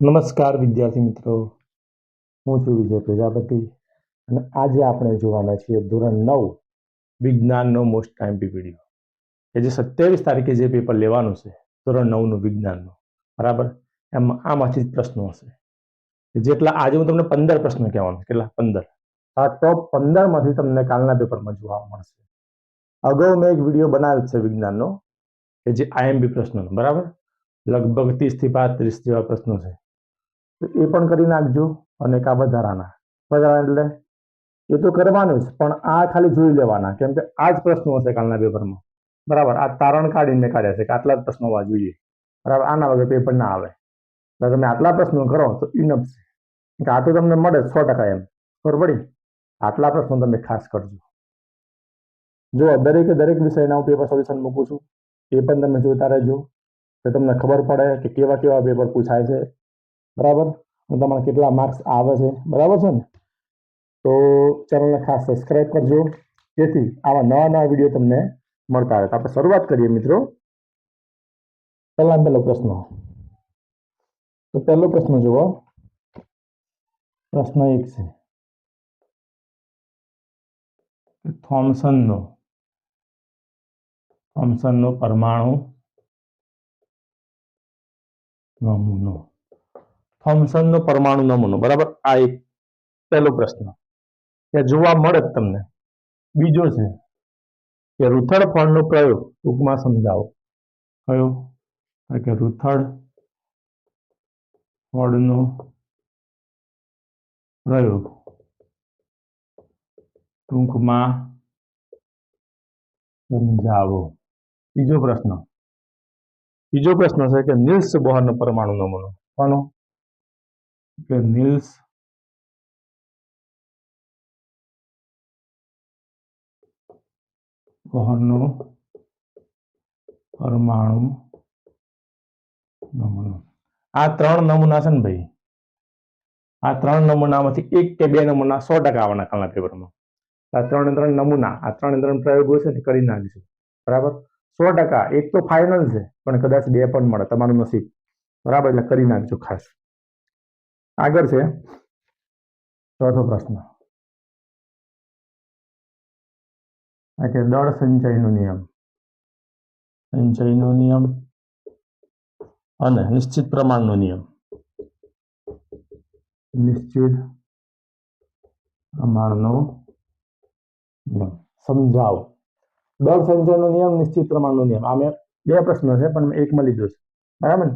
નમસ્કાર વિદ્યાર્થી મિત્રો, હું છું વિજય પ્રજાપતિ અને આજે આપણે જોવાના છીએ ધોરણ 9 વિજ્ઞાનનો મોસ્ટ ટાઈમપી વિડીયો કે જે 27 તારીખે જે પેપર લેવાનું છે ધોરણ 9નું વિજ્ઞાનનું, બરાબર. એમાં આમાંથી જ પ્રશ્નો હશે જેટલા આજે હું તમને 15 પ્રશ્નો કહેવાનો. કેટલા? 15. આ ટોપ 15માંથી તમને કાલના પેપરમાં જોવા મળશે. અગાઉ મેં એક વિડીયો બનાવ્યો છે વિજ્ઞાનનો કે જે આઈએમપી પ્રશ્નોનો, બરાબર. લગભગ 30 થી 35 જેવા પ્રશ્નો છે. તો એ પણ કરી નાખજો. અને કા વધારાના એટલે એ તો કરવાનું જ, પણ આ ખાલી જોઈ લેવાના, કેમ કે આ જ પ્રશ્નો હશે કાલના પેપરમાં, બરાબર. આ તારણ કાઢીને કાઢ્યા છે કે આટલા જ પ્રશ્નો હોવા જોઈએ, બરાબર. આના વગર પેપર ના આવે. એટલે તમે આટલા પ્રશ્નો કરો તો ઇનફ છે, આ તો તમને મળે 100% એમ. ખબર પડી? આટલા પ્રશ્નો તમે ખાસ કરજો. જો દરેકે દરેક વિષયના હું પેપર સોલ્યુશન મૂકું છું, એ પણ તમે જોતા રહેજો, તો તમને ખબર પડે કે કેવા કેવા પેપર પૂછાય છે, બરાબર. તમારા કેટલા માર્ક્સ આવે છે, બરાબર છે ને? તો ચેનલને ખાસ સબસ્ક્રાઇબ કરજો, જેથી આવા નવા નવા વિડીયો તમને મળતા રહે. આપણે શરૂઆત કરીએ મિત્રો. પહેલો પ્રશ્ન. તો પહેલો પ્રશ્ન જુઓ. પ્રશ્ન 1 છે થોમ્સનનો પરમાણુ નમૂનો. થોમ્સનનો પરમાણુ નમૂનો, બરાબર. આ એક પહેલો પ્રશ્ન કે જોવા મળે તમને. બીજો છે કે રુથરફોર્ડનો પ્રયોગ ટૂંકમાં સમજાવો. કયો? કે રુથરફોર્ડનો પ્રયોગ ટૂંકમાં સમજાવો. ત્રીજો પ્રશ્ન છે કે નિલ્સ બોહરનો પરમાણુ નમૂનો. કોનો? કે નિલ્સ બોહરનો પરમાણુ નમૂનો. આ 3 નમૂના છે ને ભાઈ, આ 3 નમૂનામાંથી 1 કે 2 નમૂના 100% આવવાના કાલના પેપરમાં. આ 3 નમૂના, આ 3 પ્રયોગો છે ને કરી નાખજો, બરાબર. 100%. એક તો ફાઇનલ છે, પણ કદાચ 2 પણ મળે, તમારું નસીબ, બરાબર. એટલે કરી નાખજો ખાસ. આગળ છે ચોથો પ્રશ્ન કે દળ સંચયનો નિયમ અને નિશ્ચિત પ્રમાણનો નિયમ. સમજાવો. દળ સંચયનો નિયમ, નિશ્ચિત પ્રમાણનો નિયમ. આ મેં 2 પ્રશ્નો છે, પણ મેં એકમાં લીધો છે, બરાબર ને?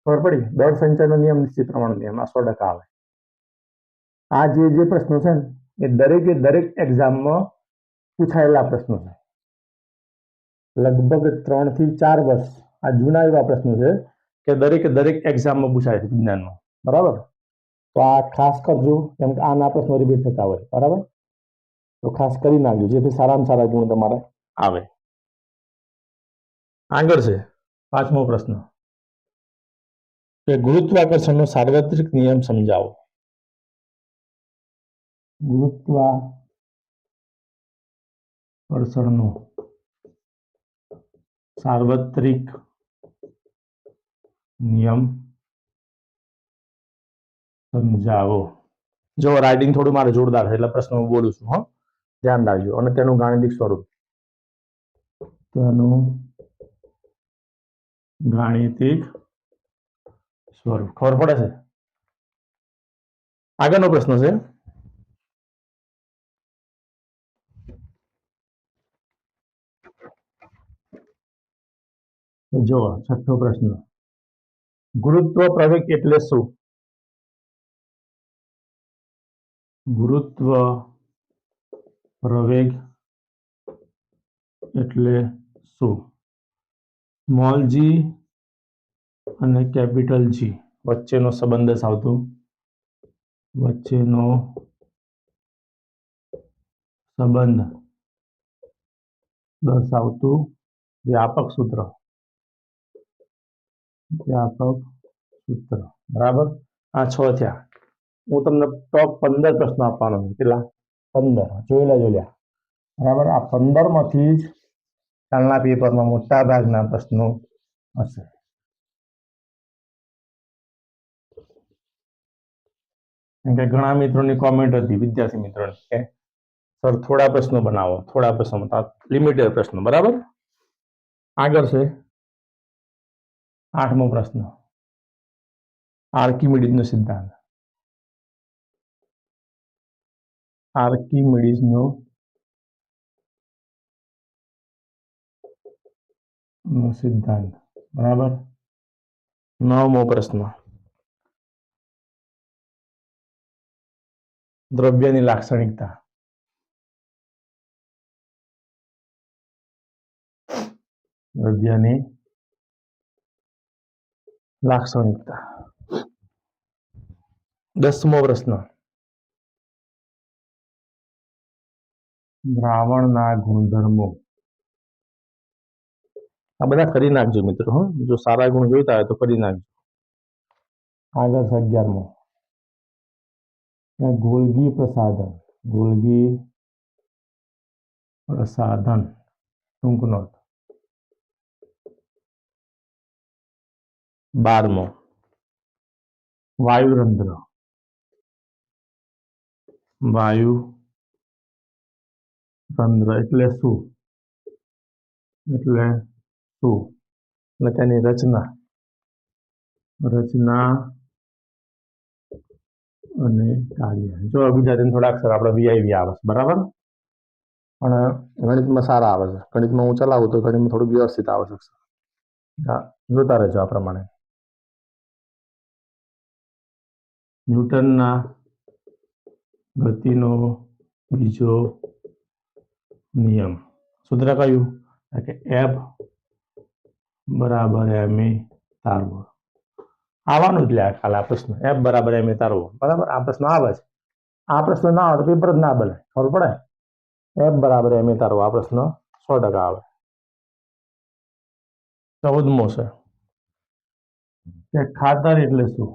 ખબર પડી? દળ સંચયનો નિયમ, નિશ્ચિત પ્રમાણનો નિયમ, આ 100% આવે. આ જે પ્રશ્નો છે ને એ દરેકે દરેક એક્ઝામમાં પૂછાયેલા પ્રશ્નો છે. લગભગ 3 થી 4 વર્ષ આ જૂના એવા પ્રશ્નો છે કે દરેકે દરેક એક્ઝામમાં પૂછાય છે વિજ્ઞાનમાં, બરાબર. તો આ ખાસ કરજો, કેમ કે આના પ્રશ્નો રિપીટ થતા હોય, બરાબર. તો ખાસ કરી નાખજો, જેથી સારામાં સારા ગુણ તમારે આવે. આગળ છે 5મો પ્રશ્ન કે ગુરુત્વાકર્ષણનો સાર્વત્રિક નિયમ સમજાવો. ગુરુત્વાકર્ષણનો સાર્વત્રિક નિયમ સમજાવો. જો રાઇટિંગ થોડું મારે જોરદાર છે, એટલે પ્રશ્ન હું બોલું છું, હો, ધ્યાન રાખજો. અને તેનું ગાણિતિક સ્વરૂપ. ખબર પડે છે? આગળનો પ્રશ્ન છે જો 6થો પ્રશ્ન. ગુરુત્વ પ્રવેગ એટલે શું? ગુરુત્વ પ્રવેગ એટલે શું? સ્મોલ જી અને કેપિટલ જી વચ્ચેનો સંબંધ દર્શાવતું વ્યાપક સૂત્ર. બરાબર. આ 6 થયા. હું તમને ટોપ 15 પ્રશ્નો આપવાનો છું. કેટલા? 15. જોઈ લ્યા, બરાબર. આ 15માંથી જ કાલના પેપરમાં મોટા ભાગના પ્રશ્નો હશે. કેમ કે ઘણા મિત્રોની કોમેન્ટ હતી, વિદ્યાર્થી મિત્રોની, કે સર થોડા પ્રશ્નો બનાવો, થોડા પ્રશ્નો, લિમિટેડ પ્રશ્નો. બરાબર. આગળ છે 8મો પ્રશ્ન, આર્કિમિડીઝનો સિદ્ધાંત. આર્કિમિડીઝનો સિદ્ધાંત. બરાબર. 9મો પ્રશ્ન, દ્રવ્યની લાક્ષણિકતા. દ્રવ્યની લાક્ષણિકતા. 10મો પ્રશ્ન, દ્રાવણના ગુણધર્મો. આ બધા કરી નાખજો મિત્રો. જો સારા ગુણ જોઈતા હોય તો કરી નાખજો. આગળ છે 11મો, ગોલ્ગી પ્રસાધન. ગોલ્ગી પ્રસાધન ટૂંક નોંધ. 12મો, વાયુરંધ્ર. વાયુરંધ્ર એટલે શું? અને તેની રચના અને કાર્ય. જો ગુજરાતીમાં થોડા અક્ષર આપણે વીઆઈવી આવે છે. બરાબર. પણ ગણિતમાં સારા આવે છે. ગણિતમાં હું ચલાવું તો ગણિતમાં થોડું વ્યવસ્થિત આવે છે. જોતા રહેજો આ પ્રમાણે. ન્યૂટનના ગતિનો બીજો નિયમ. સૂત્ર કયું? કે F બરાબર ma તારવો. આવવાનું જ લે કાલે આ પ્રશ્ન. F બરાબર ma તારવો. બરાબર. આ પ્રશ્ન આવે છે. આ પ્રશ્ન ના આવે તો પેપર જ ના બને. ખબર પડે? F બરાબર ma તારવો. આ પ્રશ્ન 100% આવે. 14મો છે કે ખાતર એટલે શું?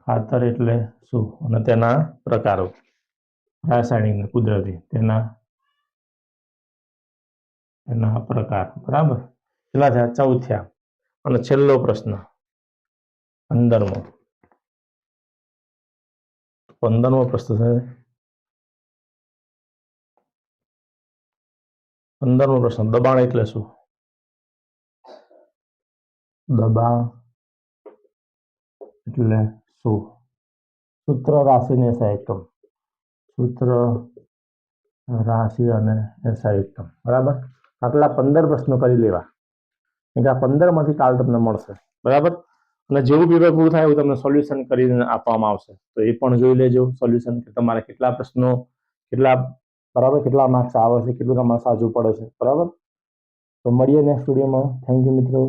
ખાતર એટલે શું અને તેના પ્રકારો. રાસાયણિક, કુદરતી, તેના પ્રકાર. બરાબર. કેટલા થયા? 14 થયા. અને છેલ્લો પ્રશ્ન 15મો. 15મો પ્રશ્ન છે. 15મો પ્રશ્ન, દબાણ એટલે શું? દબાણ એટલે શું? સૂત્ર, રાશિ અને SI એકમ. સૂત્ર, રાશિ અને SI એકમ. બરાબર. આટલા 15 પ્રશ્નો કરી લેવા. એટલે આ 15માંથી કાલ તમને મળશે. બરાબર. અને જેવું પેપર પૂરું થાય એવું તમને સોલ્યુશન કરીને આપવામાં આવશે. તો એ પણ જોઈ લેજો સોલ્યુશન, કે તમારે કેટલા પ્રશ્નો, બરાબર, કેટલા માર્ક્સ આવે છે, કેટલું તમારે સાચું પડે છે. બરાબર. તો મળીએ નેક્સ્ટ વિડીયોમાં. થેન્ક યુ મિત્રો.